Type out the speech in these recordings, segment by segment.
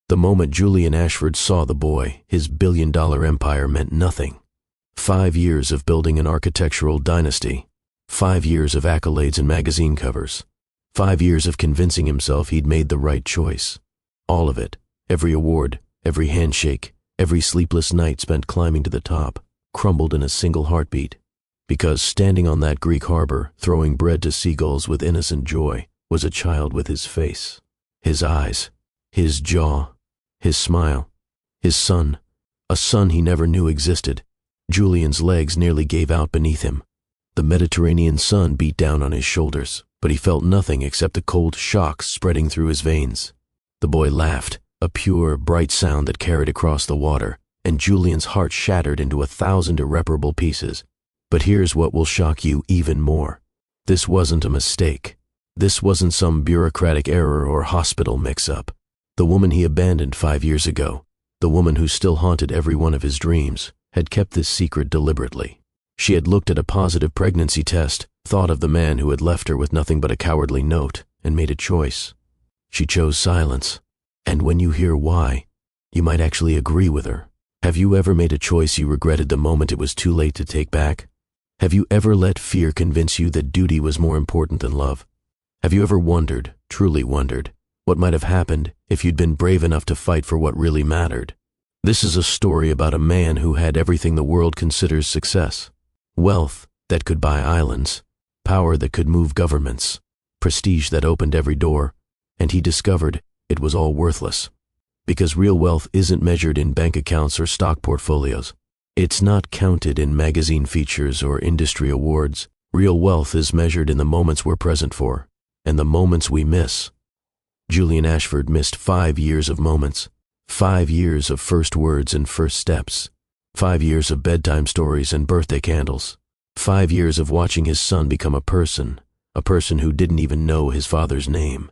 The moment Julian Ashford saw the boy, his billion-dollar empire meant nothing. 5 years of building an architectural dynasty, 5 years of accolades and magazine covers, 5 years of convincing himself he'd made the right choice. All of it, every award, every handshake, every sleepless night spent climbing to the top, crumbled in a single heartbeat. Because standing on that Greek harbor, throwing bread to seagulls with innocent joy, was a child with his face, his eyes, his jaw, his smile, his son, a son he never knew existed. Julian's legs nearly gave out beneath him. The Mediterranean sun beat down on his shoulders, but he felt nothing except the cold shock spreading through his veins. The boy laughed, a pure, bright sound that carried across the water, and Julian's heart shattered into 1,000 irreparable pieces. But here's what will shock you even more. This wasn't a mistake. This wasn't some bureaucratic error or hospital mix-up. The woman he abandoned 5 years ago, the woman who still haunted every one of his dreams, had kept this secret deliberately. She had looked at a positive pregnancy test, thought of the man who had left her with nothing but a cowardly note, and made a choice. She chose silence. And when you hear why, you might actually agree with her. Have you ever made a choice you regretted the moment it was too late to take back? Have you ever let fear convince you that duty was more important than love? Have you ever wondered, truly wondered, what might have happened if you'd been brave enough to fight for what really mattered? This is a story about a man who had everything the world considers success. Wealth that could buy islands, power that could move governments, prestige that opened every door, and he discovered it was all worthless. Because real wealth isn't measured in bank accounts or stock portfolios. It's not counted in magazine features or industry awards. Real wealth is measured in the moments we're present for, and the moments we miss. Julian Ashford missed 5 years of moments. 5 years of first words and first steps, 5 years of bedtime stories and birthday candles, 5 years of watching his son become a person who didn't even know his father's name.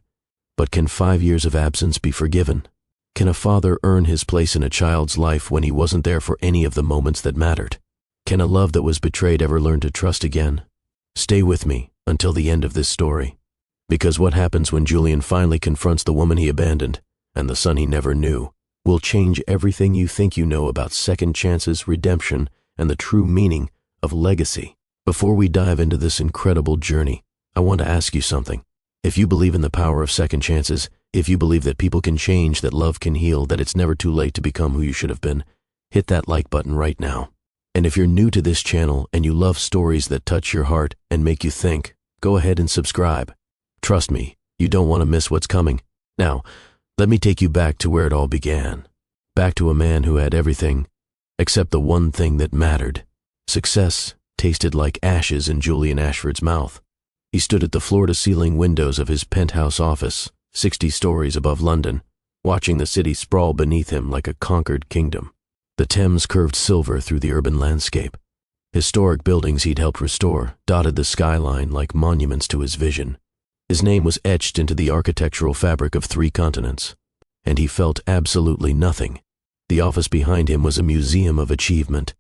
But can 5 years of absence be forgiven? Can a father earn his place in a child's life when he wasn't there for any of the moments that mattered? Can a love that was betrayed ever learn to trust again? Stay with me until the end of this story, because what happens when Julian finally confronts the woman he abandoned and the son he never knew will change everything you think you know about second chances, redemption, and the true meaning of legacy. Before we dive into this incredible journey, I want to ask you something. If you believe in the power of second chances, if you believe that people can change, that love can heal, that it's never too late to become who you should have been, hit that like button right now. And if you're new to this channel and you love stories that touch your heart and make you think, go ahead and subscribe. Trust me, you don't want to miss what's coming. Now, let me take you back to where it all began. Back to a man who had everything, except the one thing that mattered. Success tasted like ashes in Julian Ashford's mouth. He stood at the floor-to-ceiling windows of his penthouse office, 60 stories above London, watching the city sprawl beneath him like a conquered kingdom. The Thames curved silver through the urban landscape. Historic buildings he'd helped restore dotted the skyline like monuments to his vision. His name was etched into the architectural fabric of 3 continents, and he felt absolutely nothing. The office behind him was a museum of achievement.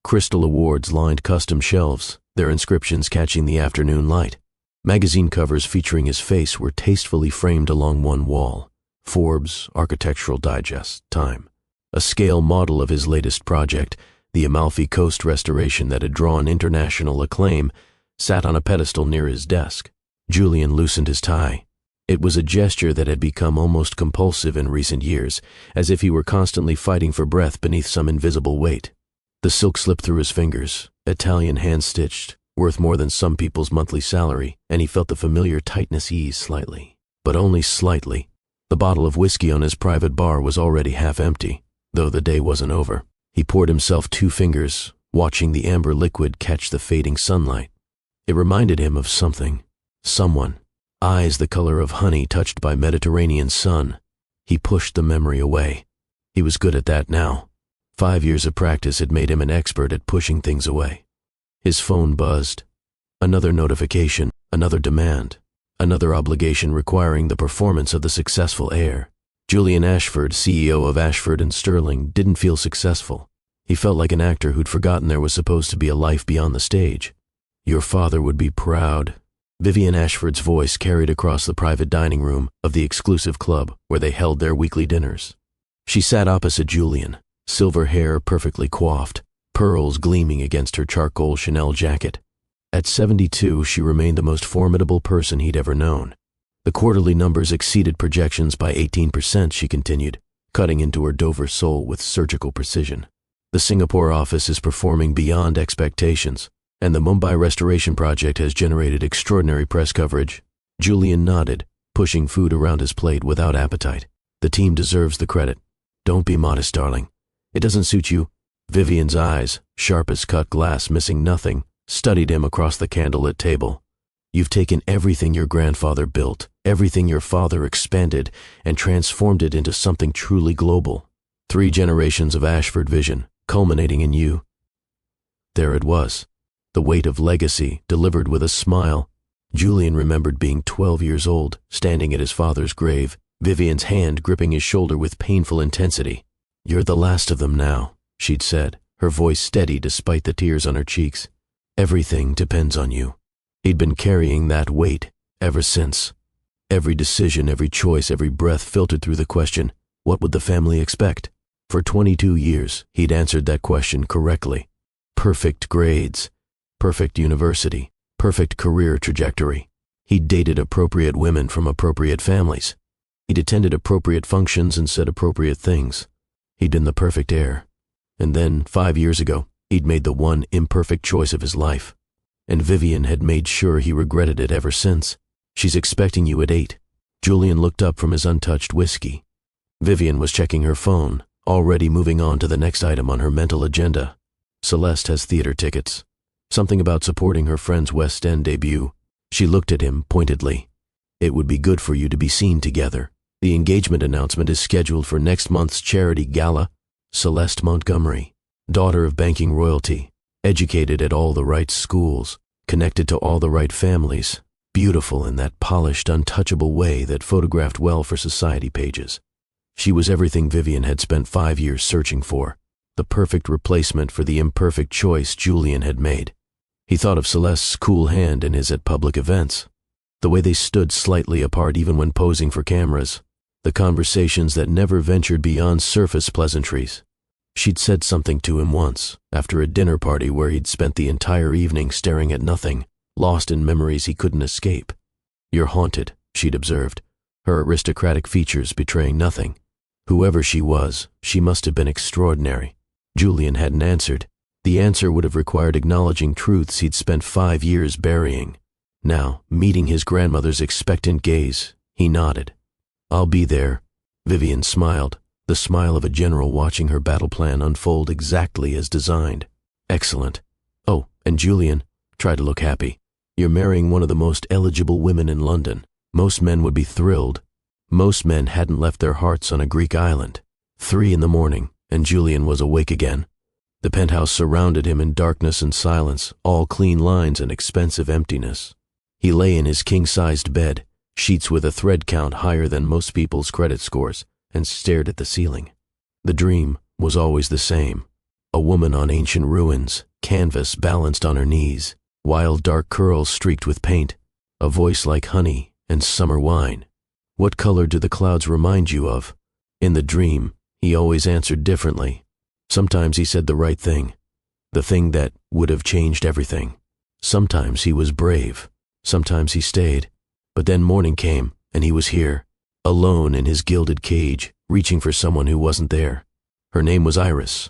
Crystal awards lined custom shelves, their inscriptions catching the afternoon light. Magazine covers featuring his face were tastefully framed along one wall. Forbes, Architectural Digest, Time. A scale model of his latest project, the Amalfi Coast restoration that had drawn international acclaim, sat on a pedestal near his desk. Julian loosened his tie. It was a gesture that had become almost compulsive in recent years, as if he were constantly fighting for breath beneath some invisible weight. The silk slipped through his fingers, Italian hand-stitched, worth more than some people's monthly salary, and he felt the familiar tightness ease slightly. But only slightly. The bottle of whiskey on his private bar was already half empty, though the day wasn't over. He poured himself 2 fingers, watching the amber liquid catch the fading sunlight. It reminded him of something. Someone. Eyes the color of honey touched by Mediterranean sun. He pushed the memory away. He was good at that now. 5 years of practice had made him an expert at pushing things away. His phone buzzed. Another notification, another demand, another obligation requiring the performance of the successful heir. Julian Ashford, CEO of Ashford and Sterling, didn't feel successful. He felt like an actor who'd forgotten there was supposed to be a life beyond the stage. Your father would be proud. Vivian Ashford's voice carried across the private dining room of the exclusive club where they held their weekly dinners. She sat opposite Julian, silver hair perfectly coiffed, pearls gleaming against her charcoal Chanel jacket. At 72, she remained the most formidable person he'd ever known. The quarterly numbers exceeded projections by 18%, she continued, cutting into her Dover soul with surgical precision. The Singapore office is performing beyond expectations, and the Mumbai restoration project has generated extraordinary press coverage. Julian nodded, pushing food around his plate without appetite. The team deserves the credit. Don't be modest, darling. It doesn't suit you. Vivian's eyes, sharp as cut glass, missing nothing, studied him across the candlelit table. You've taken everything your grandfather built, everything your father expanded, and transformed it into something truly global. 3 generations of Ashford vision, culminating in you. There it was, the weight of legacy delivered with a smile. Julian remembered being 12 years old, standing at his father's grave, Vivian's hand gripping his shoulder with painful intensity. You're the last of them now, she'd said, her voice steady despite the tears on her cheeks. Everything depends on you. He'd been carrying that weight ever since. Every decision, every choice, every breath filtered through the question, what would the family expect? For 22 years, he'd answered that question correctly. Perfect grades, perfect university, perfect career trajectory. He'd dated appropriate women from appropriate families. He'd attended appropriate functions and said appropriate things. He'd been the perfect heir. And then, 5 years ago, he'd made the one imperfect choice of his life. And Vivian had made sure he regretted it ever since. She's expecting you at 8. Julian looked up from his untouched whiskey. Vivian was checking her phone, already moving on to the next item on her mental agenda. Celeste has theater tickets. Something about supporting her friend's West End debut. She looked at him pointedly. It would be good for you to be seen together. The engagement announcement is scheduled for next month's charity gala. Celeste Montgomery, daughter of banking royalty, educated at all the right schools, connected to all the right families, beautiful in that polished, untouchable way that photographed well for society pages. She was everything Vivian had spent 5 years searching for, the perfect replacement for the imperfect choice Julian had made. He thought of Celeste's cool hand in his at public events, the way they stood slightly apart even when posing for cameras, the conversations that never ventured beyond surface pleasantries. She'd said something to him once, after a dinner party where he'd spent the entire evening staring at nothing, lost in memories he couldn't escape. You're haunted, she'd observed, her aristocratic features betraying nothing. Whoever she was, she must have been extraordinary. Julian hadn't answered. The answer would have required acknowledging truths he'd spent 5 years burying. Now, meeting his grandmother's expectant gaze, he nodded. I'll be there. Vivian smiled, the smile of a general watching her battle plan unfold exactly as designed. Excellent. Oh, and Julian, try to look happy. You're marrying one of the most eligible women in London. Most men would be thrilled. Most men hadn't left their hearts on a Greek island. 3 in the morning, and Julian was awake again. The penthouse surrounded him in darkness and silence, all clean lines and expensive emptiness. He lay in his king-sized bed, sheets with a thread count higher than most people's credit scores, and stared at the ceiling. The dream was always the same. A woman on ancient ruins, canvas balanced on her knees, wild dark curls streaked with paint, a voice like honey and summer wine. What color do the clouds remind you of? In the dream, he always answered differently. Sometimes he said the right thing, the thing that would have changed everything. Sometimes he was brave, sometimes he stayed. But then morning came, and he was here, alone in his gilded cage, reaching for someone who wasn't there. Her name was Iris.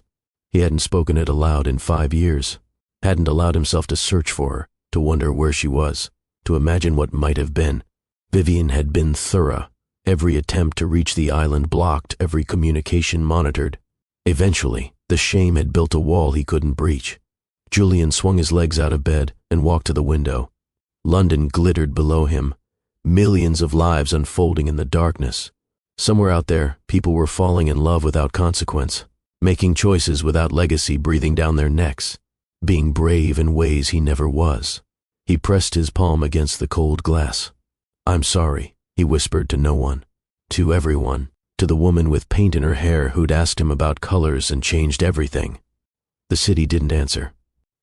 He hadn't spoken it aloud in 5 years, hadn't allowed himself to search for her, to wonder where she was, to imagine what might have been. Vivian had been thorough, every attempt to reach the island blocked, every communication monitored. Eventually, the shame had built a wall he couldn't breach. Julian swung his legs out of bed and walked to the window. London glittered below him, millions of lives unfolding in the darkness. Somewhere out there, people were falling in love without consequence, making choices without legacy breathing down their necks, being brave in ways he never was. He pressed his palm against the cold glass. I'm sorry, he whispered to no one, to everyone, to the woman with paint in her hair who'd asked him about colors and changed everything. The city didn't answer.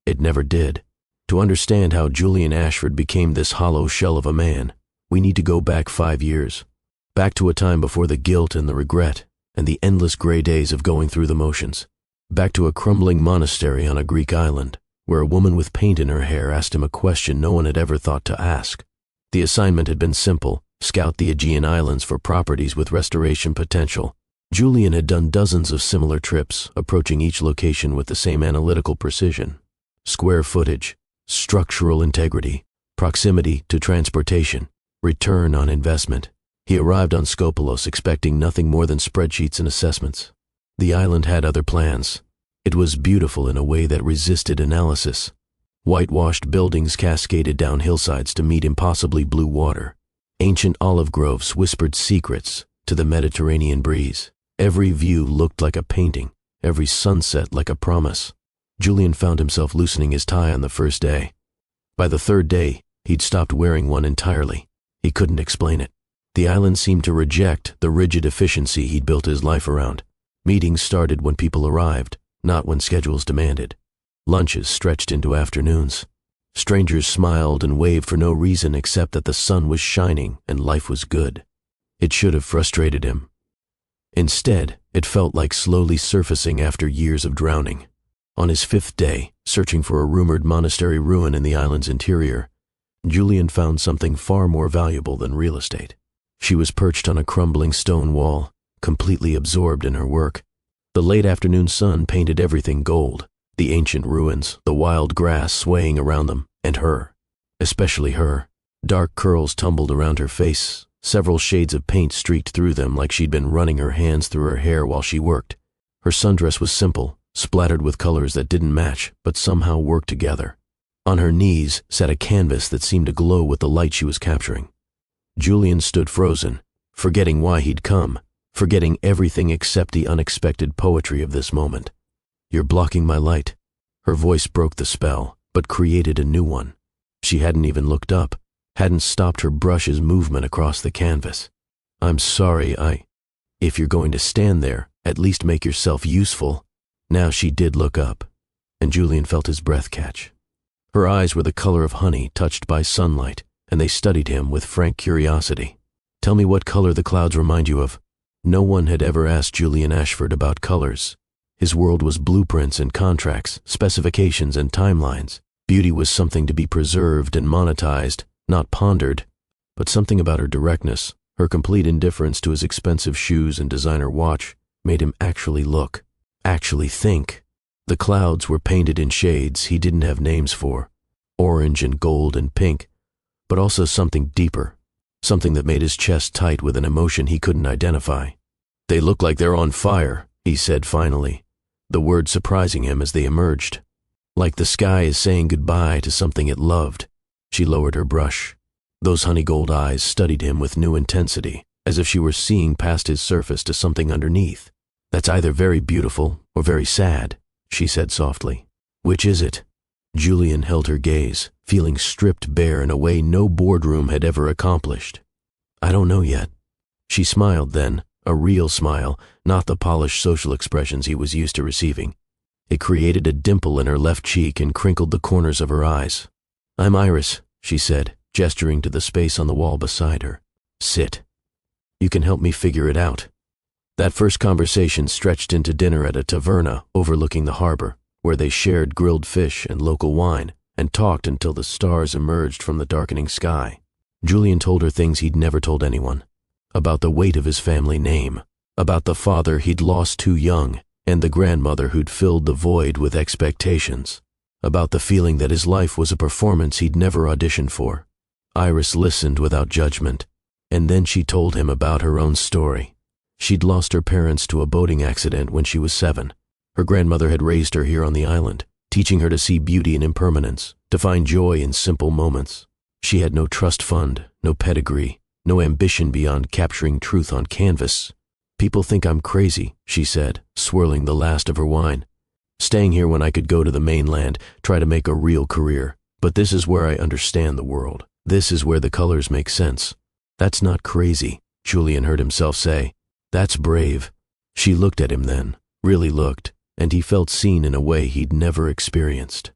It never did. To understand how Julian Ashford became this hollow shell of a man, we need to go back 5 years, back to a time before the guilt and the regret, and the endless gray days of going through the motions. Back to a crumbling monastery on a Greek island, where a woman with paint in her hair asked him a question no one had ever thought to ask. The assignment had been simple: scout the Aegean Islands for properties with restoration potential. Julian had done dozens of similar trips, approaching each location with the same analytical precision. Square footage, structural integrity, proximity to transportation, return on investment. He arrived on Skopelos expecting nothing more than spreadsheets and assessments. The island had other plans. It was beautiful in a way that resisted analysis. Whitewashed buildings cascaded down hillsides to meet impossibly blue water. Ancient olive groves whispered secrets to the Mediterranean breeze. Every view looked like a painting, every sunset like a promise. Julian found himself loosening his tie on the first day. By the third day, he'd stopped wearing one entirely. He couldn't explain it. The island seemed to reject the rigid efficiency he'd built his life around. Meetings started when people arrived, not when schedules demanded. Lunches stretched into afternoons. Strangers smiled and waved for no reason except that the sun was shining and life was good. It should have frustrated him. Instead, it felt like slowly surfacing after years of drowning. On his fifth day, searching for a rumored monastery ruin in the island's interior, Julian found something far more valuable than real estate. She was perched on a crumbling stone wall, completely absorbed in her work. The late afternoon sun painted everything gold: the ancient ruins, the wild grass swaying around them, and her. Especially her. Dark curls tumbled around her face. Several shades of paint streaked through them like she'd been running her hands through her hair while she worked. Her sundress was simple, splattered with colors that didn't match, but somehow worked together. On her knees sat a canvas that seemed to glow with the light she was capturing. Julian stood frozen, forgetting why he'd come, forgetting everything except the unexpected poetry of this moment. "You're blocking my light." Her voice broke the spell, but created a new one. She hadn't even looked up, hadn't stopped her brush's movement across the canvas. "I'm sorry, If you're going to stand there, at least make yourself useful." Now she did look up, and Julian felt his breath catch. Her eyes were the color of honey touched by sunlight, and they studied him with frank curiosity. "Tell me what color the clouds remind you of." No one had ever asked Julian Ashford about colors. His world was blueprints and contracts, specifications and timelines. Beauty was something to be preserved and monetized, not pondered. But something about her directness, her complete indifference to his expensive shoes and designer watch, made him actually look, actually think. The clouds were painted in shades he didn't have names for, orange and gold and pink, but also something deeper, something that made his chest tight with an emotion he couldn't identify. "They look like they're on fire," he said finally, the words surprising him as they emerged. "Like the sky is saying goodbye to something it loved." She lowered her brush. Those honey-gold eyes studied him with new intensity, as if she were seeing past his surface to something underneath. "That's either very beautiful or very sad," she said softly. "Which is it?" Julian held her gaze, feeling stripped bare in a way no boardroom had ever accomplished. "I don't know yet." She smiled then, a real smile, not the polished social expressions he was used to receiving. It created a dimple in her left cheek and crinkled the corners of her eyes. "I'm Iris," she said, gesturing to the space on the wall beside her. "Sit. You can help me figure it out." That first conversation stretched into dinner at a taverna overlooking the harbor, where they shared grilled fish and local wine, and talked until the stars emerged from the darkening sky. Julian told her things he'd never told anyone. About the weight of his family name, about the father he'd lost too young, and the grandmother who'd filled the void with expectations, about the feeling that his life was a performance he'd never auditioned for. Iris listened without judgment, and then she told him about her own story. She'd lost her parents to a boating accident when she was 7. Her grandmother had raised her here on the island, teaching her to see beauty in impermanence, to find joy in simple moments. She had no trust fund, no pedigree, no ambition beyond capturing truth on canvas. "People think I'm crazy," she said, swirling the last of her wine. "Staying here when I could go to the mainland, try to make a real career. But this is where I understand the world. This is where the colors make sense." "That's not crazy," Julian heard himself say. "That's brave." She looked at him then, really looked, and he felt seen in a way he'd never experienced.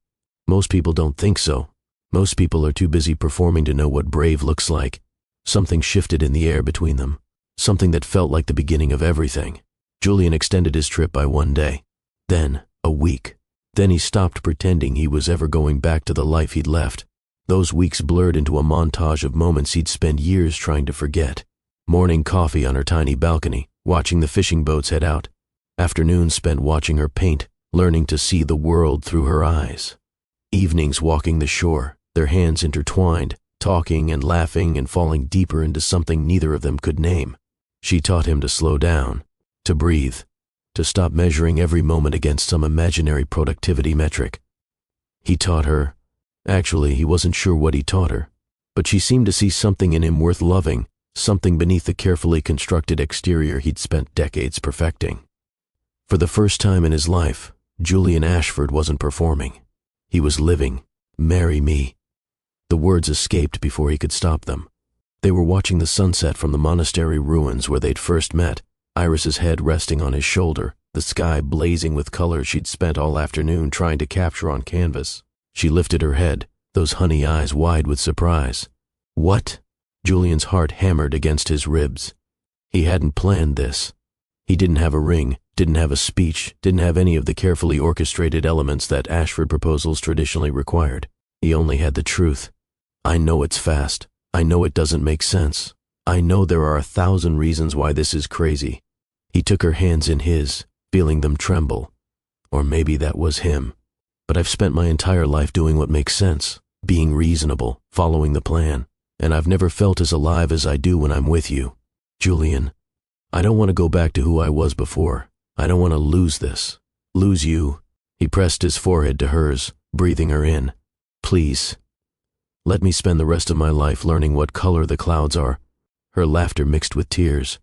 Most people don't think so. Most people are too busy performing to know what brave looks like. Something shifted in the air between them, something that felt like the beginning of everything. Julian extended his trip by 1 day, then a week. Then he stopped pretending he was ever going back to the life he'd left. Those weeks blurred into a montage of moments he'd spent years trying to forget. Morning coffee on her tiny balcony, watching the fishing boats head out. Afternoons spent watching her paint, learning to see the world through her eyes. Evenings walking the shore, their hands intertwined, talking and laughing and falling deeper into something neither of them could name. She taught him to slow down, to breathe, to stop measuring every moment against some imaginary productivity metric. He taught her. Actually, he wasn't sure what he taught her, but she seemed to see something in him worth loving, something beneath the carefully constructed exterior he'd spent decades perfecting. For the first time in his life, Julian Ashford wasn't performing. He was living. Marry me. The words escaped before he could stop them. They were watching the sunset from the monastery ruins where they'd first met, Iris's head resting on his shoulder, the sky blazing with colors she'd spent all afternoon trying to capture on canvas. She lifted her head, those honey eyes wide with surprise. What? Julian's heart hammered against his ribs. He hadn't planned this. He didn't have a ring, didn't have a speech, didn't have any of the carefully orchestrated elements that Ashford proposals traditionally required. He only had the truth. I know it's fast. I know it doesn't make sense. I know there are 1,000 reasons why this is crazy. He took her hands in his, feeling them tremble. Or maybe that was him. But I've spent my entire life doing what makes sense, being reasonable, following the plan, and I've never felt as alive as I do when I'm with you. Julian, I don't want to go back to who I was before. I don't want to lose this. Lose you. He pressed his forehead to hers, breathing her in. Please. Let me spend the rest of my life learning what color the clouds are. Her laughter mixed with tears.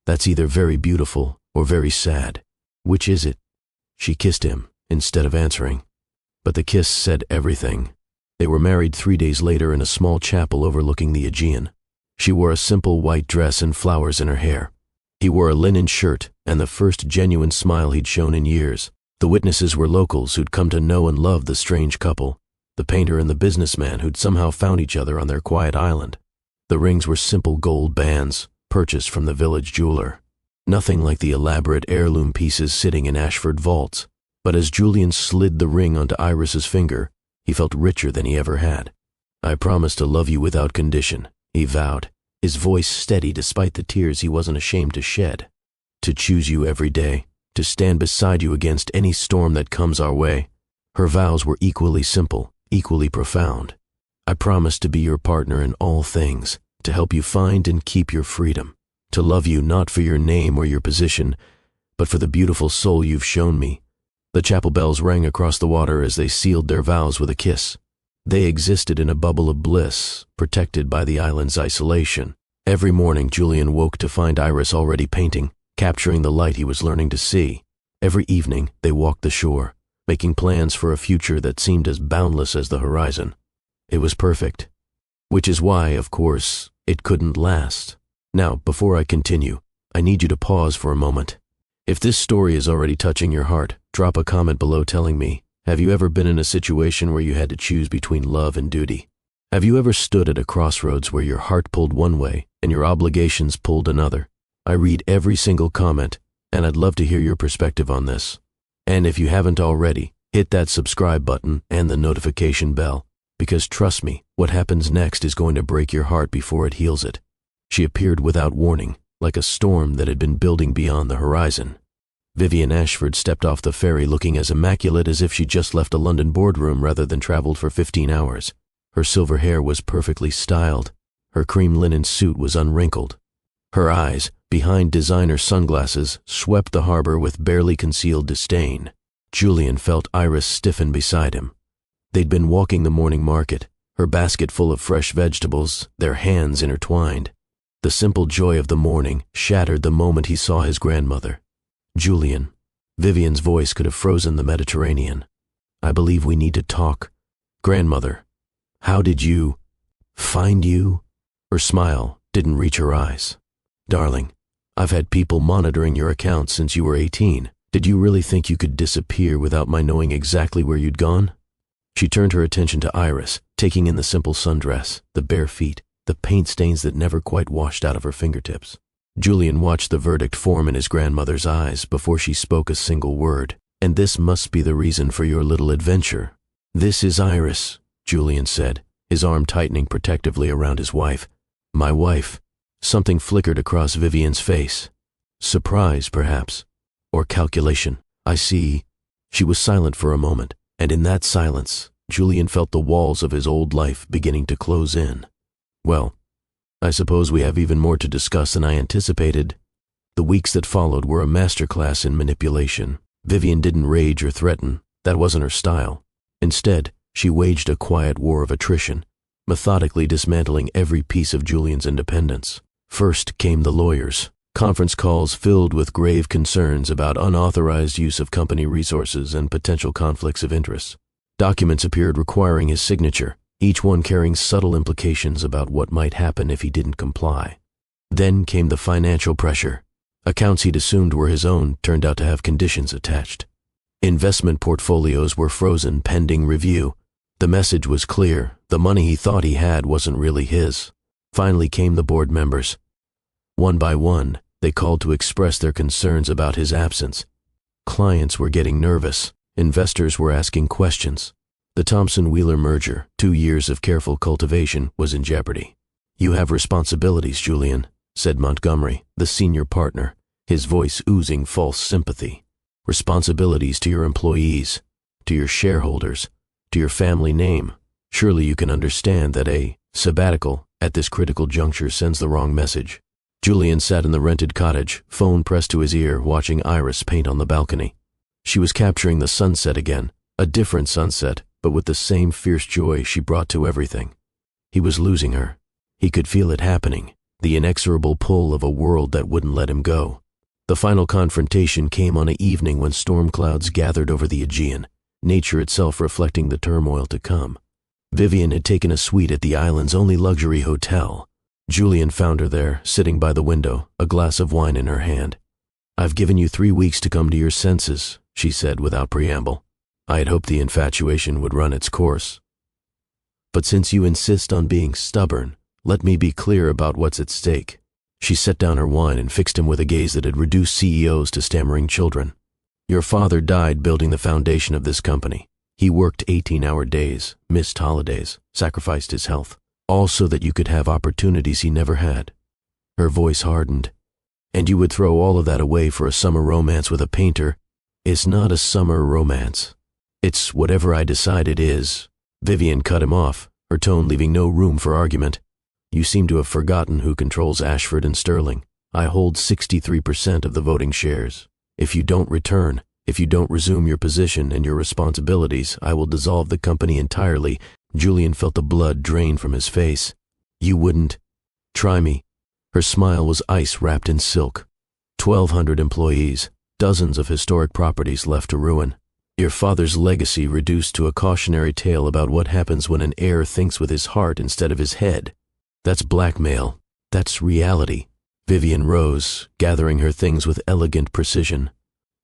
That's either very beautiful or very sad. Which is it? She kissed him, instead of answering. But the kiss said everything. They were married 3 days later in a small chapel overlooking the Aegean. She wore a simple white dress and flowers in her hair. He wore a linen shirt and the first genuine smile he'd shown in years. The witnesses were locals who'd come to know and love the strange couple, the painter and the businessman who'd somehow found each other on their quiet island. The rings were simple gold bands, purchased from the village jeweler. Nothing like the elaborate heirloom pieces sitting in Ashford vaults. But as Julian slid the ring onto Iris's finger, he felt richer than he ever had. I promise to love you without condition, he vowed, his voice steady despite the tears he wasn't ashamed to shed. To choose you every day, to stand beside you against any storm that comes our way. Her vows were equally simple, equally profound. I promise to be your partner in all things, to help you find and keep your freedom, to love you not for your name or your position, but for the beautiful soul you've shown me. The chapel bells rang across the water as they sealed their vows with a kiss. They existed in a bubble of bliss, protected by the island's isolation. Every morning Julian woke to find Iris already painting, capturing the light he was learning to see. Every evening they walked the shore, making plans for a future that seemed as boundless as the horizon. It was perfect. Which is why, of course, it couldn't last. Now, before I continue, I need you to pause for a moment. If this story is already touching your heart, drop a comment below telling me, have you ever been in a situation where you had to choose between love and duty? Have you ever stood at a crossroads where your heart pulled one way and your obligations pulled another? I read every single comment, and I'd love to hear your perspective on this. And if you haven't already, hit that subscribe button and the notification bell, because trust me, what happens next is going to break your heart before it heals it. She appeared without warning, like a storm that had been building beyond the horizon. Vivian Ashford stepped off the ferry looking as immaculate as if she'd just left a London boardroom rather than traveled for 15 hours. Her silver hair was perfectly styled. Her cream linen suit was unwrinkled. Her eyes, behind designer sunglasses, swept the harbor with barely concealed disdain. Julian felt Iris stiffen beside him. They'd been walking the morning market, her basket full of fresh vegetables, their hands intertwined. The simple joy of the morning shattered the moment he saw his grandmother. Julian. Vivian's voice could have frozen the Mediterranean. I believe we need to talk. Grandmother, how did you find you? Her smile didn't reach her eyes. Darling, I've had people monitoring your account since you were 18. Did you really think you could disappear without my knowing exactly where you'd gone? She turned her attention to Iris, taking in the simple sundress, the bare feet, the paint stains that never quite washed out of her fingertips. Julian watched the verdict form in his grandmother's eyes before she spoke a single word. "And this must be the reason for your little adventure." "This is Iris," Julian said, his arm tightening protectively around his wife. "My wife." Something flickered across Vivian's face. Surprise, perhaps, or calculation. "I see." She was silent for a moment, and in that silence, Julian felt the walls of his old life beginning to close in. "Well, I suppose we have even more to discuss than I anticipated." The weeks that followed were a masterclass in manipulation. Vivian didn't rage or threaten. That wasn't her style. Instead, she waged a quiet war of attrition, methodically dismantling every piece of Julian's independence. First came the lawyers, conference calls filled with grave concerns about unauthorized use of company resources and potential conflicts of interest. Documents appeared requiring his signature, each one carrying subtle implications about what might happen if he didn't comply. Then came the financial pressure. Accounts he'd assumed were his own turned out to have conditions attached. Investment portfolios were frozen pending review. The message was clear. The money he thought he had wasn't really his. Finally came the board members. One by one, they called to express their concerns about his absence. Clients were getting nervous. Investors were asking questions. The Thompson-Wheeler merger, 2 years of careful cultivation, was in jeopardy. "You have responsibilities, Julian," said Montgomery, the senior partner, his voice oozing false sympathy. "Responsibilities to your employees, to your shareholders, to your family name. Surely you can understand that a sabbatical at this critical juncture sends the wrong message." Julian sat in the rented cottage, phone pressed to his ear, watching Iris paint on the balcony. She was capturing the sunset again, a different sunset, but with the same fierce joy she brought to everything. He was losing her. He could feel it happening, the inexorable pull of a world that wouldn't let him go. The final confrontation came on an evening when storm clouds gathered over the Aegean, nature itself reflecting the turmoil to come. Vivian had taken a suite at the island's only luxury hotel. Julian found her there, sitting by the window, a glass of wine in her hand. "I've given you 3 weeks to come to your senses," she said without preamble. "I had hoped the infatuation would run its course. But since you insist on being stubborn, let me be clear about what's at stake." She set down her wine and fixed him with a gaze that had reduced CEOs to stammering children. "Your father died building the foundation of this company. He worked 18-hour days, missed holidays, sacrificed his health, all so that you could have opportunities he never had." Her voice hardened. "And you would throw all of that away for a summer romance with a painter?" "It's not a summer romance. It's whatever I decide it is." Vivian cut him off, her tone leaving no room for argument. "You seem to have forgotten who controls Ashford and Sterling. I hold 63% of the voting shares. If you don't return, if you don't resume your position and your responsibilities, I will dissolve the company entirely." Julian felt the blood drain from his face. "You wouldn't." "Try me." Her smile was ice wrapped in silk. 1,200 employees, dozens of historic properties left to ruin. Your father's legacy reduced to a cautionary tale about what happens when an heir thinks with his heart instead of his head. That's blackmail. That's reality. Vivian rose, gathering her things with elegant precision.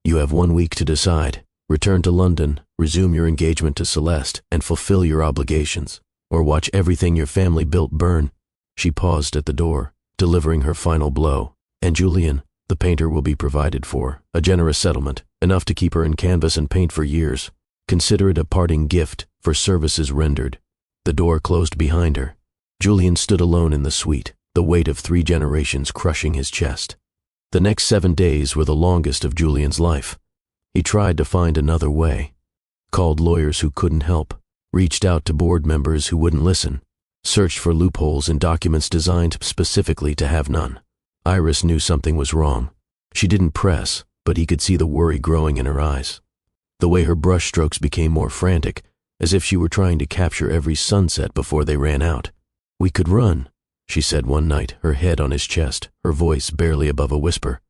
"You have 1 week to decide. Return to London, resume your engagement to Celeste, and fulfill your obligations, or watch everything your family built burn." She paused at the door, delivering her final blow. "And Julian, the painter will be provided for, a generous settlement, enough to keep her in canvas and paint for years. Consider it a parting gift for services rendered." The door closed behind her. Julian stood alone in the suite, the weight of 3 generations crushing his chest. The next 7 days were the longest of Julian's life. He tried to find another way, called lawyers who couldn't help, reached out to board members who wouldn't listen, searched for loopholes in documents designed specifically to have none. Iris knew something was wrong. She didn't press, but he could see the worry growing in her eyes. The way her brushstrokes became more frantic, as if she were trying to capture every sunset before they ran out. "We could run," she said one night, her head on his chest, her voice barely above a whisper.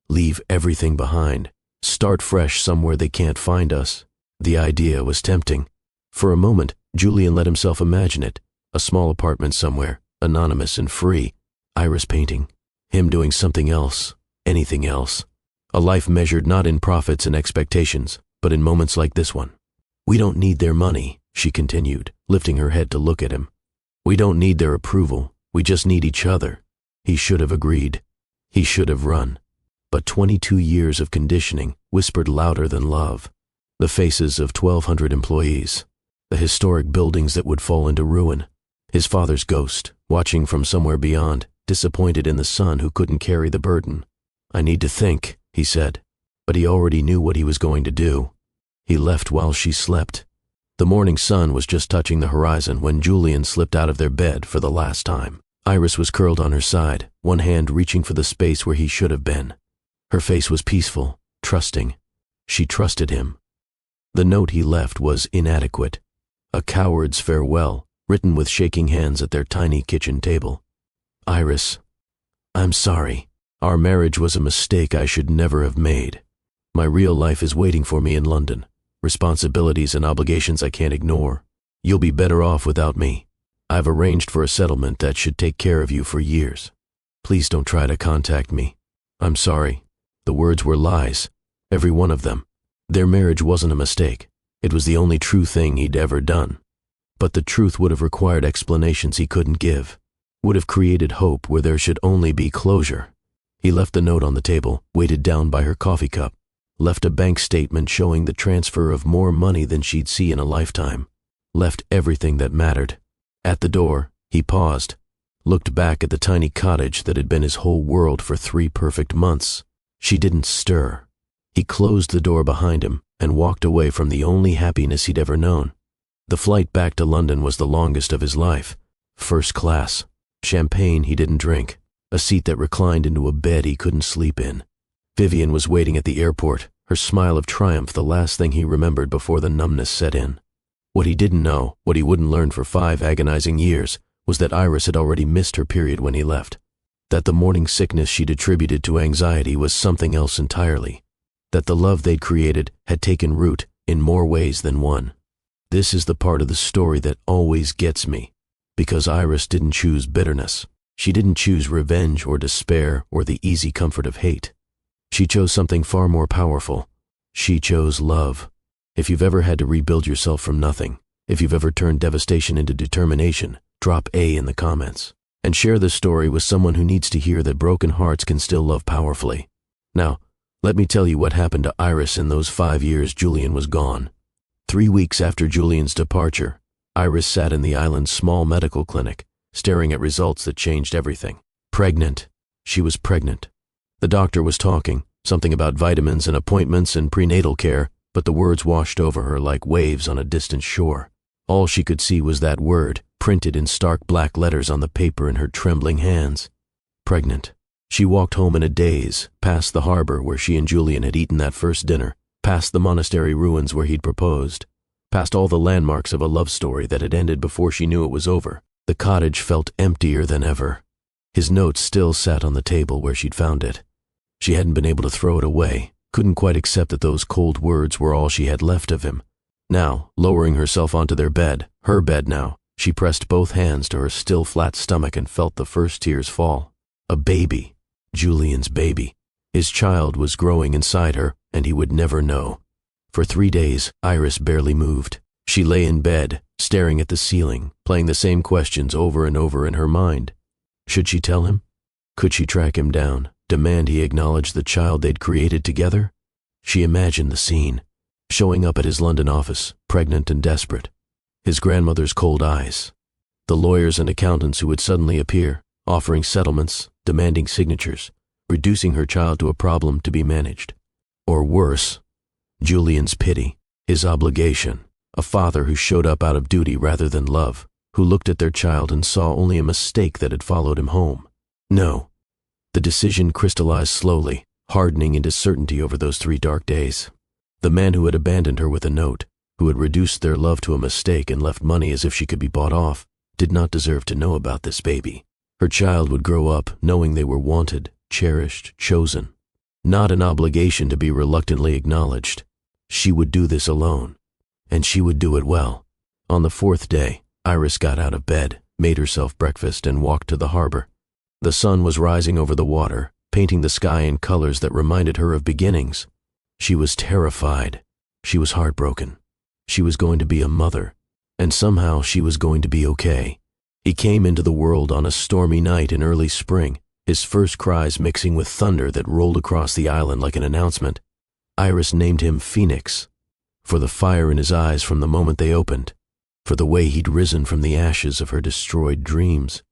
"Leave everything behind. Start fresh somewhere they can't find us." The idea was tempting. For a moment, Julian let himself imagine it. A small apartment somewhere, anonymous and free. Iris painting. Him doing something else, anything else. A life measured not in profits and expectations, but in moments like this one. "We don't need their money," she continued, lifting her head to look at him. "We don't need their approval. We just need each other." He should have agreed. He should have run. But 22 years of conditioning whispered louder than love. The faces of 1,200 employees. The historic buildings that would fall into ruin. His father's ghost, watching from somewhere beyond, disappointed in the son who couldn't carry the burden. "I need to think," he said. But he already knew what he was going to do. He left while she slept. The morning sun was just touching the horizon when Julian slipped out of their bed for the last time. Iris was curled on her side, one hand reaching for the space where he should have been. Her face was peaceful, trusting. She trusted him. The note he left was inadequate. A coward's farewell, written with shaking hands at their tiny kitchen table. "Iris, I'm sorry. Our marriage was a mistake I should never have made. My real life is waiting for me in London. Responsibilities and obligations I can't ignore. You'll be better off without me. I've arranged for a settlement that should take care of you for years. Please don't try to contact me. I'm sorry." The words were lies, every one of them. Their marriage wasn't a mistake. It was the only true thing he'd ever done. But the truth would have required explanations he couldn't give, would have created hope where there should only be closure. He left the note on the table, weighted down by her coffee cup, left a bank statement showing the transfer of more money than she'd see in a lifetime, left everything that mattered. At the door, he paused, looked back at the tiny cottage that had been his whole world for 3 perfect months. She didn't stir. He closed the door behind him and walked away from the only happiness he'd ever known. The flight back to London was the longest of his life. First class. Champagne he didn't drink. A seat that reclined into a bed he couldn't sleep in. Vivian was waiting at the airport, her smile of triumph the last thing he remembered before the numbness set in. What he didn't know, what he wouldn't learn for 5 agonizing years, was that Iris had already missed her period when he left. That the morning sickness she'd attributed to anxiety was something else entirely. That the love they'd created had taken root in more ways than one. This is the part of the story that always gets me, because Iris didn't choose bitterness. She didn't choose revenge or despair or the easy comfort of hate. She chose something far more powerful. She chose love. If you've ever had to rebuild yourself from nothing, if you've ever turned devastation into determination, drop A in the comments. And share this story with someone who needs to hear that broken hearts can still love powerfully. Now, let me tell you what happened to Iris in those 5 years Julian was gone. 3 weeks after Julian's departure, Iris sat in the island's small medical clinic, staring at results that changed everything. Pregnant. She was pregnant. The doctor was talking, something about vitamins and appointments and prenatal care, but the words washed over her like waves on a distant shore. All she could see was that word, printed in stark black letters on the paper in her trembling hands. Pregnant. She walked home in a daze, past the harbor where she and Julian had eaten that first dinner, past the monastery ruins where he'd proposed, past all the landmarks of a love story that had ended before she knew it was over. The cottage felt emptier than ever. His note still sat on the table where she'd found it. She hadn't been able to throw it away, couldn't quite accept that those cold words were all she had left of him. Now, lowering herself onto their bed, her bed now, she pressed both hands to her still flat stomach and felt the first tears fall. A baby. Julian's baby. His child was growing inside her, and he would never know. For 3 days, Iris barely moved. She lay in bed, staring at the ceiling, playing the same questions over and over in her mind. Should she tell him? Could she track him down, demand he acknowledge the child they'd created together? She imagined the scene, showing up at his London office, pregnant and desperate. His grandmother's cold eyes. The lawyers and accountants who would suddenly appear, offering settlements, demanding signatures, reducing her child to a problem to be managed. Or worse, Julian's pity, his obligation, a father who showed up out of duty rather than love, who looked at their child and saw only a mistake that had followed him home. No. The decision crystallized slowly, hardening into certainty over those 3 dark days. The man who had abandoned her with a note, who had reduced their love to a mistake and left money as if she could be bought off, did not deserve to know about this baby. Her child would grow up knowing they were wanted, cherished, chosen. Not an obligation to be reluctantly acknowledged. She would do this alone, and she would do it well. On the 4th day, Iris got out of bed, made herself breakfast, and walked to the harbor. The sun was rising over the water, painting the sky in colors that reminded her of beginnings. She was terrified. She was heartbroken. She was going to be a mother, and somehow she was going to be okay. He came into the world on a stormy night in early spring, his first cries mixing with thunder that rolled across the island like an announcement. Iris named him Phoenix, for the fire in his eyes from the moment they opened, for the way he'd risen from the ashes of her destroyed dreams,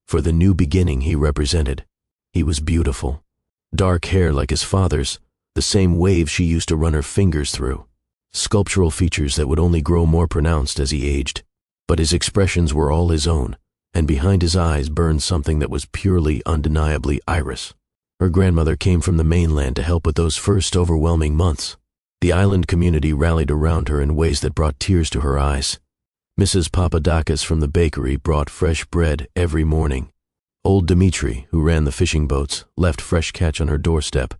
for the new beginning he represented. He was beautiful. Dark hair like his father's, the same waves she used to run her fingers through. Sculptural features that would only grow more pronounced as he aged. But his expressions were all his own, and behind his eyes burned something that was purely, undeniably Iris. Her grandmother came from the mainland to help with those first overwhelming months. The island community rallied around her in ways that brought tears to her eyes. Mrs. Papadakis from the bakery brought fresh bread every morning. Old Dmitri, who ran the fishing boats, left fresh catch on her doorstep.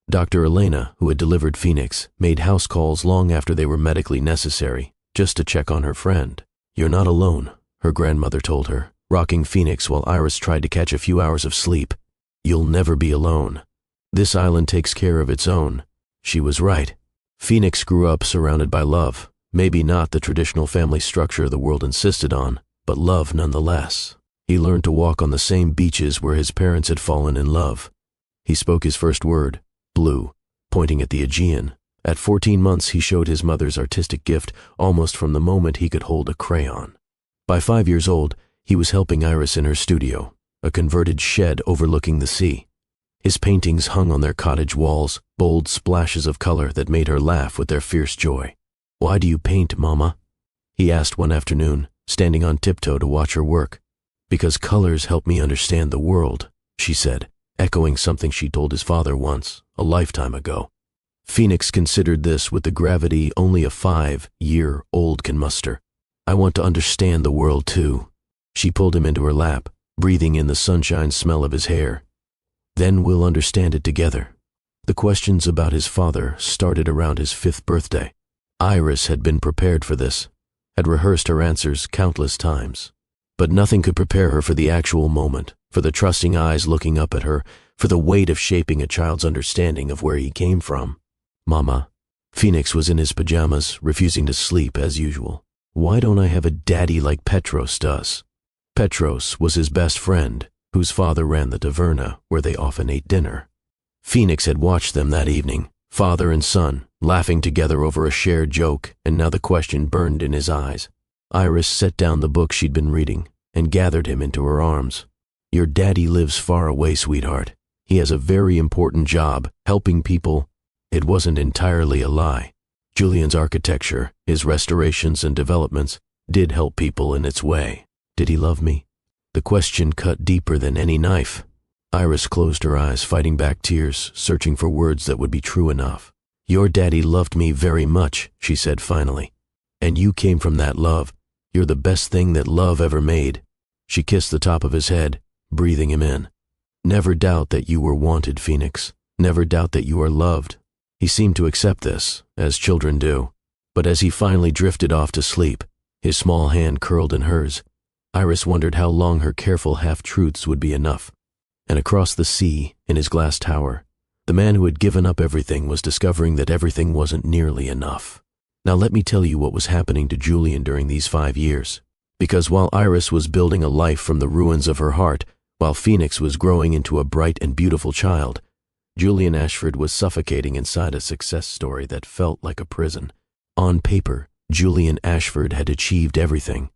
Dr. Elena, who had delivered Phoenix, made house calls long after they were medically necessary, just to check on her friend. "You're not alone," her grandmother told her, rocking Phoenix while Iris tried to catch a few hours of sleep. "You'll never be alone. This island takes care of its own." She was right. Phoenix grew up surrounded by love, maybe not the traditional family structure the world insisted on, but love nonetheless. He learned to walk on the same beaches where his parents had fallen in love. He spoke his first word, blue, pointing at the Aegean. At 14 months, he showed his mother's artistic gift almost from the moment he could hold a crayon. By 5 years old, he was helping Iris in her studio, a converted shed overlooking the sea. His paintings hung on their cottage walls, bold splashes of color that made her laugh with their fierce joy. "Why do you paint, Mama?" he asked one afternoon, standing on tiptoe to watch her work. "Because colors help me understand the world," she said, echoing something she told his father once, a lifetime ago. Phoenix considered this with the gravity only a 5-year-old can muster. "I want to understand the world too." She pulled him into her lap, breathing in the sunshine smell of his hair. "Then we'll understand it together." The questions about his father started around his 5th birthday. Iris had been prepared for this, had rehearsed her answers countless times. But nothing could prepare her for the actual moment, for the trusting eyes looking up at her, for the weight of shaping a child's understanding of where he came from. "Mama." Phoenix was in his pajamas, refusing to sleep as usual. "Why don't I have a daddy like Petros does?" Petros was his best friend, whose father ran the taverna where they often ate dinner. Phoenix had watched them that evening, father and son, laughing together over a shared joke, and now the question burned in his eyes. Iris set down the book she'd been reading and gathered him into her arms. "Your daddy lives far away, sweetheart. He has a very important job, helping people." It wasn't entirely a lie. Julian's architecture, his restorations and developments, did help people in its way. Did he love me? The question cut deeper than any knife. Iris closed her eyes, fighting back tears, searching for words that would be true enough. "Your daddy loved me very much," she said finally. "And you came from that love. You're the best thing that love ever made." She kissed the top of his head, breathing him in. "Never doubt that you were wanted, Phoenix. Never doubt that you are loved." He seemed to accept this, as children do. But as he finally drifted off to sleep, his small hand curled in hers, Iris wondered how long her careful half-truths would be enough. And across the sea, in his glass tower, the man who had given up everything was discovering that everything wasn't nearly enough. Now let me tell you what was happening to Julian during these 5 years. Because while Iris was building a life from the ruins of her heart, while Phoenix was growing into a bright and beautiful child, Julian Ashford was suffocating inside a success story that felt like a prison. On paper, Julian Ashford had achieved everything.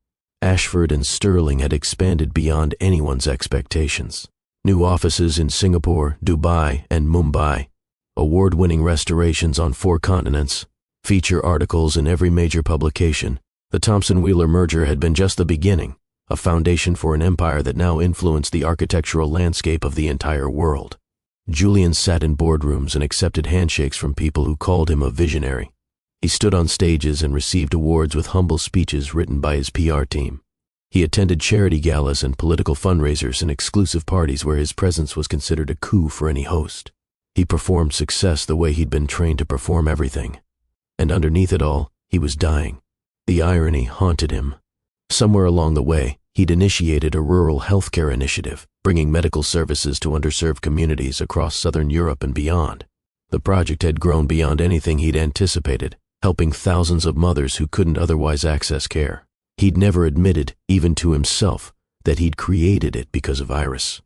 Ashford and Sterling had expanded beyond anyone's expectations. New offices in Singapore, Dubai, and Mumbai. Award-winning restorations on 4 continents. Feature articles in every major publication. The Thomson-Wheeler merger had been just the beginning, a foundation for an empire that now influenced the architectural landscape of the entire world. Julian sat in boardrooms and accepted handshakes from people who called him a visionary. He stood on stages and received awards with humble speeches written by his PR team. He attended charity galas and political fundraisers and exclusive parties where his presence was considered a coup for any host. He performed success the way he'd been trained to perform everything. And underneath it all, he was dying. The irony haunted him. Somewhere along the way, he'd initiated a rural healthcare initiative, bringing medical services to underserved communities across southern Europe and beyond. The project had grown beyond anything he'd anticipated, helping thousands of mothers who couldn't otherwise access care. He'd never admitted, even to himself, that he'd created it because of Iris.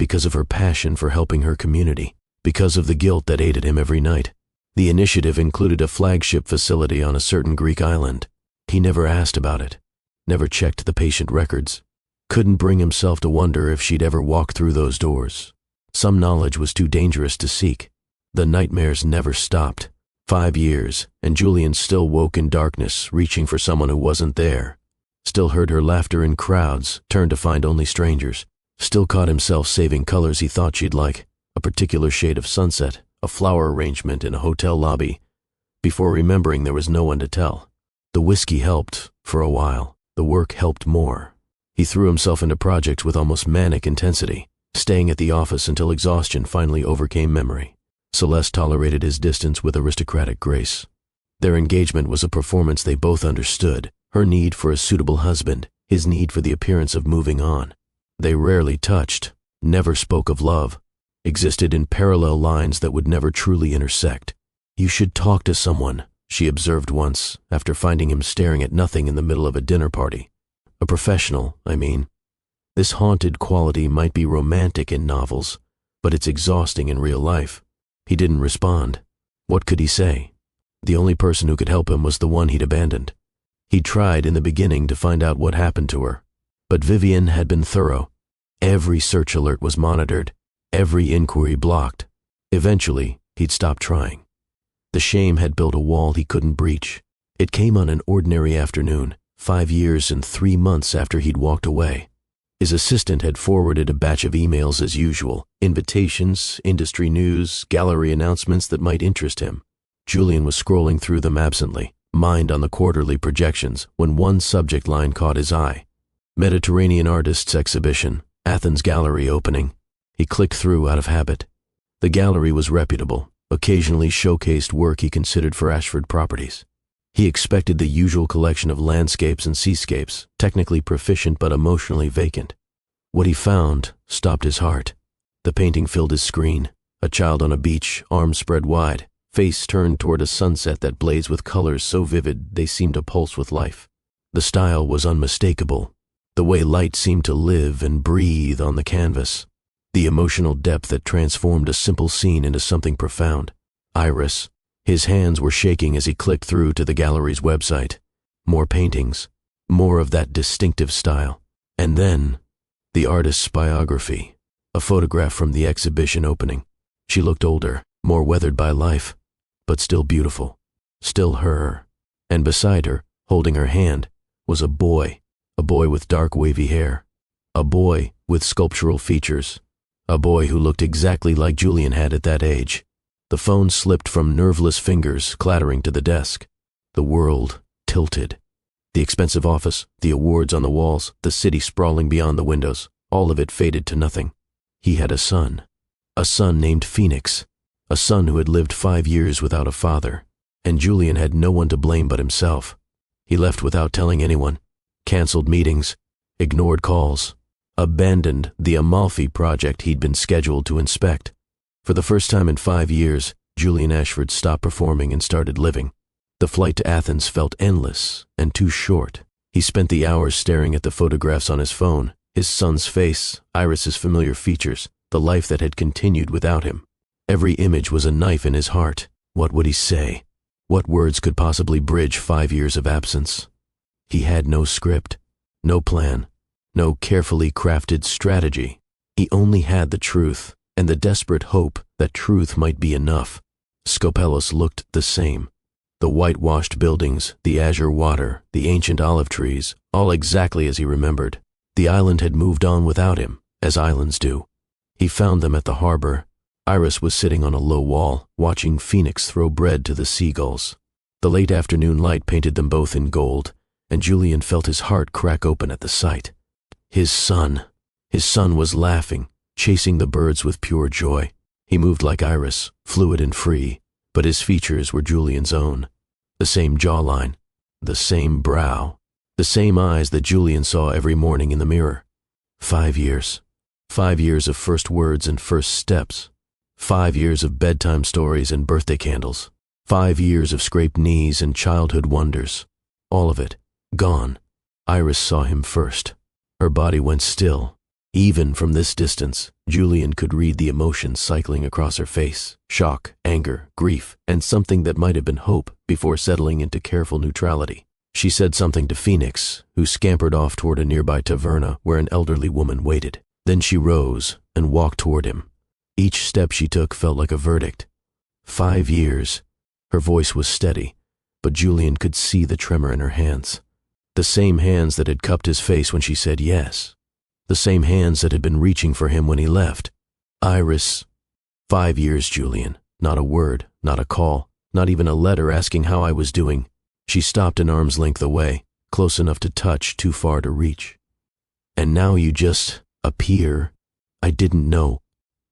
because of her passion for helping her community, because of the guilt that ate at him every night. The initiative included a flagship facility on a certain Greek island. He never asked about it, never checked the patient records, couldn't bring himself to wonder if she'd ever walk through those doors. Some knowledge was too dangerous to seek. The nightmares never stopped. 5 years, and Julian still woke in darkness, reaching for someone who wasn't there. Still heard her laughter in crowds, turned to find only strangers. Still caught himself saving colors he thought she'd like, a particular shade of sunset, a flower arrangement in a hotel lobby, before remembering there was no one to tell. The whiskey helped, for a while. The work helped more. He threw himself into projects with almost manic intensity, staying at the office until exhaustion finally overcame memory. Celeste tolerated his distance with aristocratic grace. Their engagement was a performance they both understood, her need for a suitable husband, his need for the appearance of moving on. They rarely touched, never spoke of love, existed in parallel lines that would never truly intersect. "You should talk to someone," she observed once, after finding him staring at nothing in the middle of a dinner party. "A professional, I mean. This haunted quality might be romantic in novels, but it's exhausting in real life." He didn't respond. What could he say? The only person who could help him was the one he'd abandoned. He tried in the beginning to find out what happened to her, but Vivian had been thorough. Every search alert was monitored, every inquiry blocked. Eventually, he'd stopped trying. The shame had built a wall he couldn't breach. It came on an ordinary afternoon, 5 years and 3 months after he'd walked away. His assistant had forwarded a batch of emails as usual, invitations, industry news, gallery announcements that might interest him. Julian was scrolling through them absently, mind on the quarterly projections, when one subject line caught his eye. Mediterranean Artists Exhibition, Athens Gallery opening. He clicked through out of habit. The gallery was reputable, occasionally showcased work he considered for Ashford Properties. He expected the usual collection of landscapes and seascapes, technically proficient but emotionally vacant. What he found stopped his heart. The painting filled his screen, a child on a beach, arms spread wide, face turned toward a sunset that blazed with colors so vivid they seemed to pulse with life. The style was unmistakable, the way light seemed to live and breathe on the canvas, the emotional depth that transformed a simple scene into something profound. Iris. His hands were shaking as he clicked through to the gallery's website. More paintings, more of that distinctive style. And then, the artist's biography, a photograph from the exhibition opening. She looked older, more weathered by life, but still beautiful, still her. And beside her, holding her hand, was a boy with dark wavy hair, a boy with sculptural features, a boy who looked exactly like Julian had at that age. The phone slipped from nerveless fingers, clattering to the desk. The world tilted. The expensive office, the awards on the walls, the city sprawling beyond the windows, all of it faded to nothing. He had a son named Phoenix, a son who had lived 5 years without a father, and Julian had no one to blame but himself. He left without telling anyone, canceled meetings, ignored calls, abandoned the Amalfi project he'd been scheduled to inspect. For the first time in 5 years, Julian Ashford stopped performing and started living. The flight to Athens felt endless and too short. He spent the hours staring at the photographs on his phone, his son's face, Iris's familiar features, the life that had continued without him. Every image was a knife in his heart. What would he say? What words could possibly bridge 5 years of absence? He had no script, no plan, no carefully crafted strategy. He only had the truth, and the desperate hope that truth might be enough. Skopelos looked the same. The whitewashed buildings, the azure water, the ancient olive trees, all exactly as he remembered. The island had moved on without him, as islands do. He found them at the harbor. Iris was sitting on a low wall, watching Phoenix throw bread to the seagulls. The late afternoon light painted them both in gold, and Julian felt his heart crack open at the sight. His son was laughing, chasing the birds with pure joy. He moved like Iris, fluid and free, but his features were Julian's own. The same jawline, the same brow, the same eyes that Julian saw every morning in the mirror. 5 years. 5 years of first words and first steps. 5 years of bedtime stories and birthday candles. 5 years of scraped knees and childhood wonders. All of it, gone. Iris saw him first. Her body went still. Even from this distance, Julian could read the emotions cycling across her face: shock, anger, grief, and something that might have been hope before settling into careful neutrality. She said something to Phoenix, who scampered off toward a nearby taverna where an elderly woman waited. Then she rose and walked toward him. Each step she took felt like a verdict. 5 years. Her voice was steady, but Julian could see the tremor in her hands. The same hands that had cupped his face when she said yes. The same hands that had been reaching for him when he left. Iris. 5 years, Julian. Not a word, not a call, not even a letter asking how I was doing. She stopped an arm's length away, close enough to touch, too far to reach. And now you just appear. I didn't know.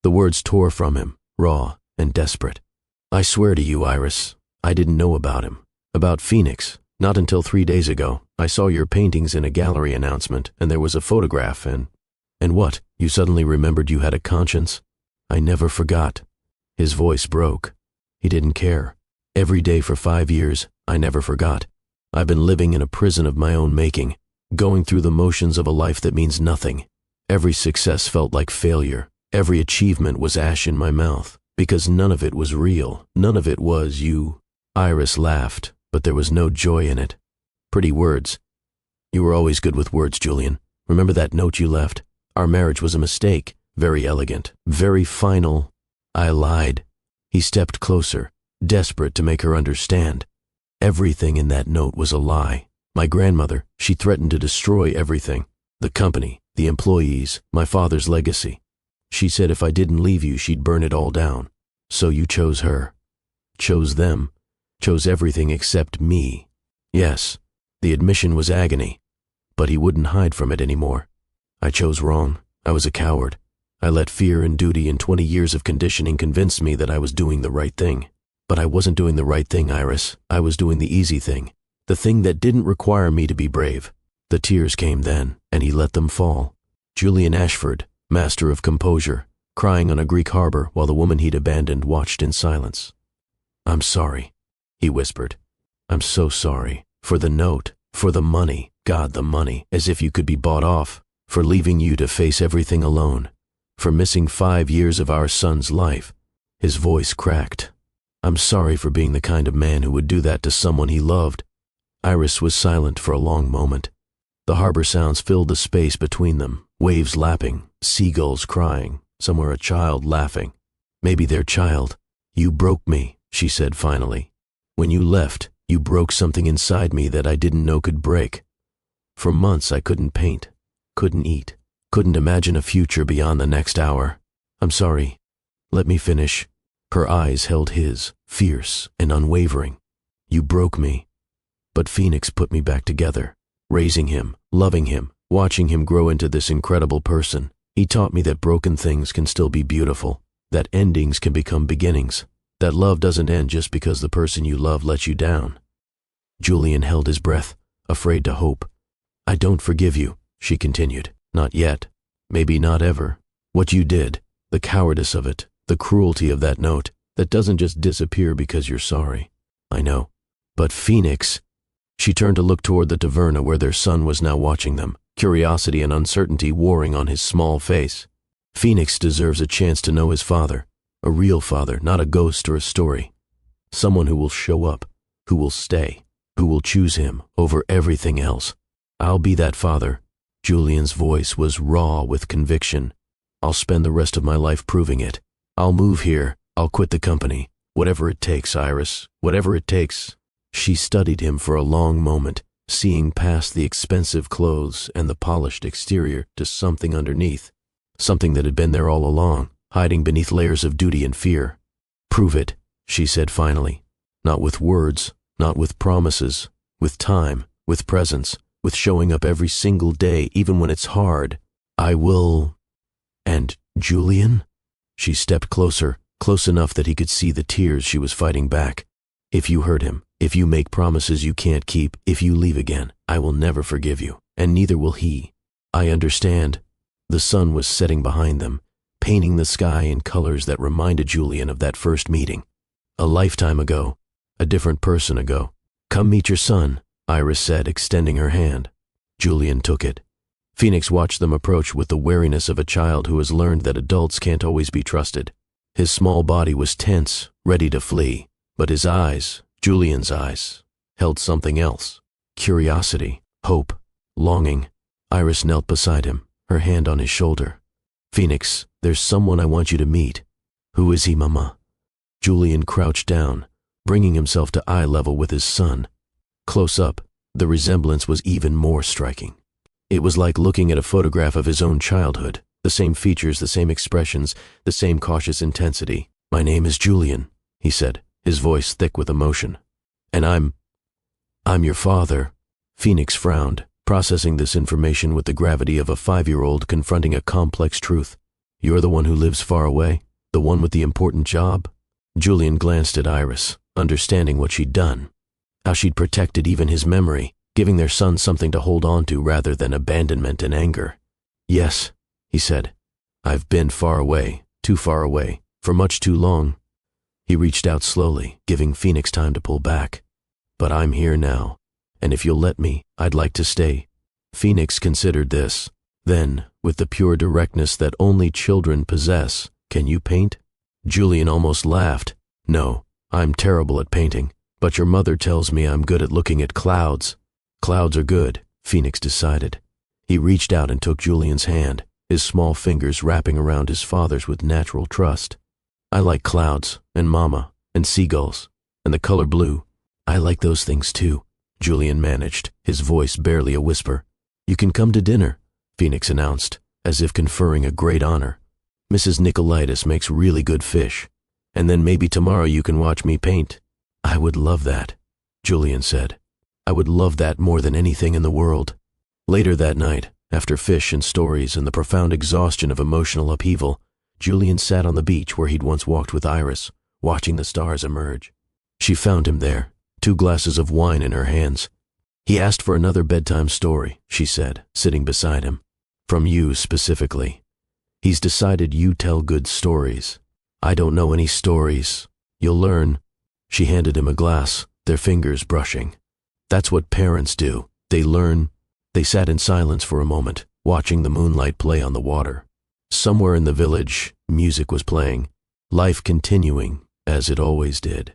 The words tore from him, raw and desperate. I swear to you, Iris, I didn't know about him. About Phoenix. Not until 3 days ago. I saw your paintings in a gallery announcement, and there was a photograph, and what? You suddenly remembered you had a conscience? I never forgot. His voice broke. He didn't care. Every day for 5 years, I never forgot. I've been living in a prison of my own making, going through the motions of a life that means nothing. Every success felt like failure. Every achievement was ash in my mouth, because none of it was real. None of it was you. Iris laughed, but there was no joy in it. Pretty words. You were always good with words, Julian. Remember that note you left? Our marriage was a mistake. Very elegant. Very final. I lied. He stepped closer, desperate to make her understand. Everything in that note was a lie. My grandmother, she threatened to destroy everything. The company, the employees, my father's legacy. She said if I didn't leave you, she'd burn it all down. So you chose her. Chose them. Chose everything except me. Yes, the admission was agony, but he wouldn't hide from it anymore. I chose wrong. I was a coward. I let fear and duty and 20 years of conditioning convince me that I was doing the right thing. But I wasn't doing the right thing, Iris. I was doing the easy thing. The thing that didn't require me to be brave. The tears came then, and he let them fall. Julian Ashford, master of composure, crying on a Greek harbor while the woman he'd abandoned watched in silence. I'm sorry, he whispered. I'm so sorry. For the note, for the money, God, the money, as if you could be bought off, for leaving you to face everything alone, for missing 5 years of our son's life. His voice cracked. I'm sorry for being the kind of man who would do that to someone he loved. Iris was silent for a long moment. The harbor sounds filled the space between them, waves lapping, seagulls crying, somewhere a child laughing. Maybe their child. You broke me, she said finally. When you left, you broke something inside me that I didn't know could break. For months I couldn't paint, couldn't eat, couldn't imagine a future beyond the next hour. I'm sorry. Let me finish. Her eyes held his, fierce and unwavering. You broke me. But Phoenix put me back together, raising him, loving him, watching him grow into this incredible person. He taught me that broken things can still be beautiful, that endings can become beginnings, that love doesn't end just because the person you love lets you down. Julian held his breath, afraid to hope. I don't forgive you, she continued. Not yet. Maybe not ever. What you did, the cowardice of it, the cruelty of that note, that doesn't just disappear because you're sorry. I know. But Phoenix. She turned to look toward the taverna where their son was now watching them, curiosity and uncertainty warring on his small face. Phoenix deserves a chance to know his father, a real father, not a ghost or a story. Someone who will show up, who will stay, who will choose him over everything else. I'll be that father. Julian's voice was raw with conviction. I'll spend the rest of my life proving it. I'll move here. I'll quit the company. Whatever it takes, Iris. Whatever it takes. She studied him for a long moment, seeing past the expensive clothes and the polished exterior to something underneath. Something that had been there all along, hiding beneath layers of duty and fear. Prove it, she said finally. Not with words, not with promises, with time, with presence, with showing up every single day, even when it's hard. I will. And Julian? She stepped closer, close enough that he could see the tears she was fighting back. If you hurt him, if you make promises you can't keep, if you leave again, I will never forgive you, and neither will he. I understand. The sun was setting behind them, painting the sky in colors that reminded Julian of that first meeting. A lifetime ago, a different person ago. Come meet your son, Iris said, extending her hand. Julian took it. Phoenix watched them approach with the wariness of a child who has learned that adults can't always be trusted. His small body was tense, ready to flee, but his eyes, Julian's eyes, held something else. Curiosity, hope, longing. Iris knelt beside him, her hand on his shoulder. "Phoenix, there's someone I want you to meet." "Who is he, Mama?" Julian crouched down, bringing himself to eye level with his son. Close up, the resemblance was even more striking. It was like looking at a photograph of his own childhood, the same features, the same expressions, the same cautious intensity. "My name is Julian," he said, his voice thick with emotion. "And I'm your father." Phoenix frowned, processing this information with the gravity of a 5-year-old confronting a complex truth. "You're the one who lives far away? The one with the important job?" Julian glanced at Iris, understanding what she'd done. How she'd protected even his memory, giving their son something to hold on to rather than abandonment and anger. "Yes," he said. "I've been far away, too far away, for much too long." He reached out slowly, giving Phoenix time to pull back. "But I'm here now, and if you'll let me, I'd like to stay." Phoenix considered this. Then, with the pure directness that only children possess, "Can you paint?" Julian almost laughed. "No, I'm terrible at painting, but your mother tells me I'm good at looking at clouds." "Clouds are good," Phoenix decided. He reached out and took Julian's hand, his small fingers wrapping around his father's with natural trust. "I like clouds, and Mama, and seagulls, and the color blue." "I like those things too," Julian managed, his voice barely a whisper. "You can come to dinner," Phoenix announced, as if conferring a great honor. "Mrs. Nicolaitis makes really good fish, and then maybe tomorrow you can watch me paint." "I would love that," Julian said. "I would love that more than anything in the world." Later that night, after fish and stories and the profound exhaustion of emotional upheaval, Julian sat on the beach where he'd once walked with Iris, watching the stars emerge. She found him there, 2 glasses of wine in her hands. "He asked for another bedtime story," she said, sitting beside him. "From you specifically. He's decided you tell good stories." "I don't know any stories. You'll learn." She handed him a glass, their fingers brushing. "That's what parents do. They learn." They sat in silence for a moment, watching the moonlight play on the water. Somewhere in the village, music was playing, life continuing, as it always did.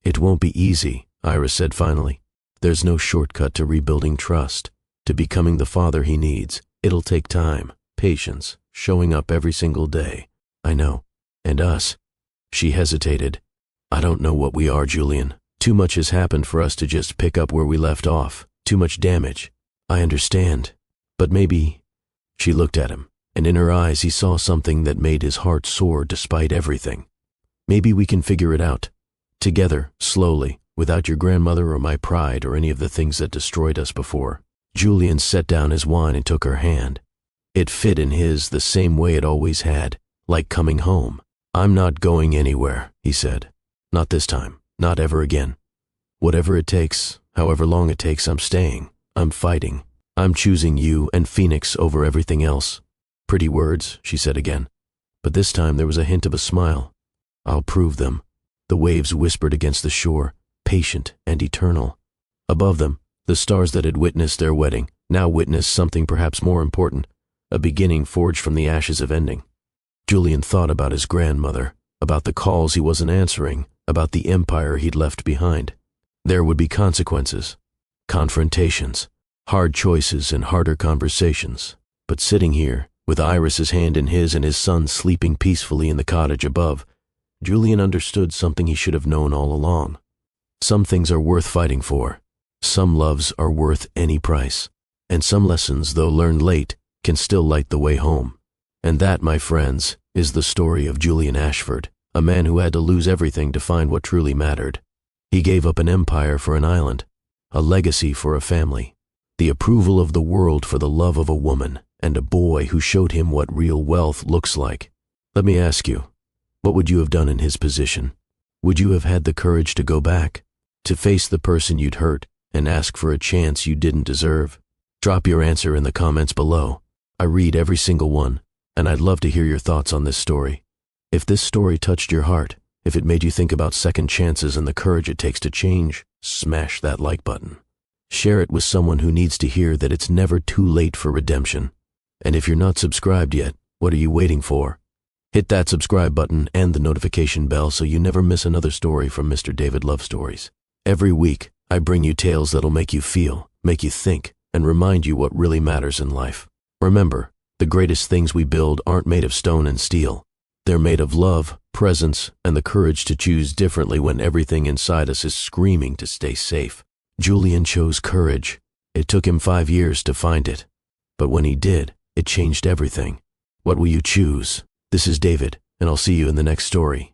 "It won't be easy," Iris said finally. "There's no shortcut to rebuilding trust, to becoming the father he needs. It'll take time, patience, showing up every single day." "I know. And us." She hesitated. "I don't know what we are, Julian. Too much has happened for us to just pick up where we left off. Too much damage." "I understand. But maybe—" She looked at him, and in her eyes he saw something that made his heart soar despite everything. "Maybe we can figure it out. Together, slowly, without your grandmother or my pride or any of the things that destroyed us before." Julian set down his wine and took her hand. It fit in his the same way it always had, like coming home. "I'm not going anywhere," he said. "Not this time, not ever again. Whatever it takes, however long it takes, I'm staying. I'm fighting. I'm choosing you and Phoenix over everything else." "Pretty words," she said again. But this time there was a hint of a smile. "I'll prove them." The waves whispered against the shore, patient and eternal. Above them, the stars that had witnessed their wedding now witnessed something perhaps more important, a beginning forged from the ashes of ending. Julian thought about his grandmother, about the calls he wasn't answering, about the empire he'd left behind. There would be consequences, confrontations, hard choices and harder conversations. But sitting here, with Iris's hand in his and his son sleeping peacefully in the cottage above, Julian understood something he should have known all along. Some things are worth fighting for. Some loves are worth any price. And some lessons, though learned late, can still light the way home. And that, my friends, is the story of Julian Ashford, a man who had to lose everything to find what truly mattered. He gave up an empire for an island, a legacy for a family, the approval of the world for the love of a woman, and a boy who showed him what real wealth looks like. Let me ask you, what would you have done in his position? Would you have had the courage to go back, to face the person you'd hurt and ask for a chance you didn't deserve? Drop your answer in the comments below. I read every single one, and I'd love to hear your thoughts on this story. If this story touched your heart, if it made you think about second chances and the courage it takes to change, smash that like button. Share it with someone who needs to hear that it's never too late for redemption. And if you're not subscribed yet, what are you waiting for? Hit that subscribe button and the notification bell so you never miss another story from Mr. David Love Stories. Every week, I bring you tales that'll make you feel, make you think, and remind you what really matters in life. Remember, the greatest things we build aren't made of stone and steel. They're made of love, presence, and the courage to choose differently when everything inside us is screaming to stay safe. Julian chose courage. It took him 5 years to find it. But when he did, it changed everything. What will you choose? This is David, and I'll see you in the next story.